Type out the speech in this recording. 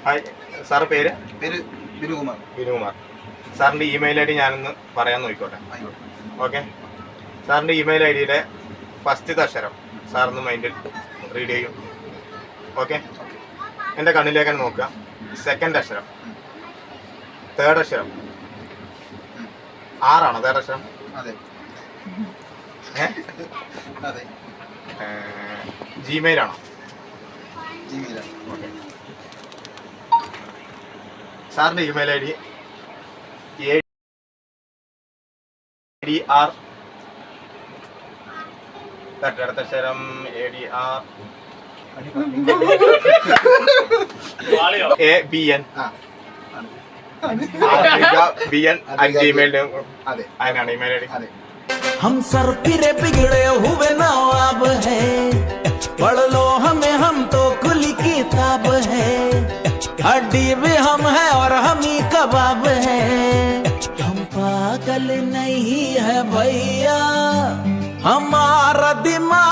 Hi sir പേര്? പേര് ബിനുകുമാർ. ബിനുകുമാർ. സാറിൻ്റെ ഇമെയിൽ ഐ ഡി ഞാനൊന്ന് പറയാൻ നോക്കിക്കോട്ടെ. ഓക്കെ. സാറിൻ്റെ ഇമെയിൽ ഐ ഡിയുടെ ഫസ്റ്റത്തെ അക്ഷരം സാറൊന്ന് മൈൻഡിൽ റീഡ് ചെയ്യും. ഓക്കെ. എൻ്റെ കണ്ണിലേക്കാണ് നോക്കുക. സെക്കൻഡ് അക്ഷരം, തേർഡ് അക്ഷരം, ആറാണോ തേർഡ് അക്ഷരം? അതെ. അതെ. ജിമെയിൽ ആണോ? ജിമെയിലാണ്. ഓക്കെ. സാറിൻ്റെ ഇമെയിൽ ഐ ഡി ADR അടുത്ത അക്ഷരം ADR ABN BN@gmail. അതിനാണ് ഇമെയിൽ ഐ ഡി. हम सर फिरे बिगड़े हुए नवाब है, पढ़ लो हमें हम तो खुली किताब है, हड्डी भी हम है और हम ही कबाब है, हम पागल नहीं है भैया, हमारा दिमाग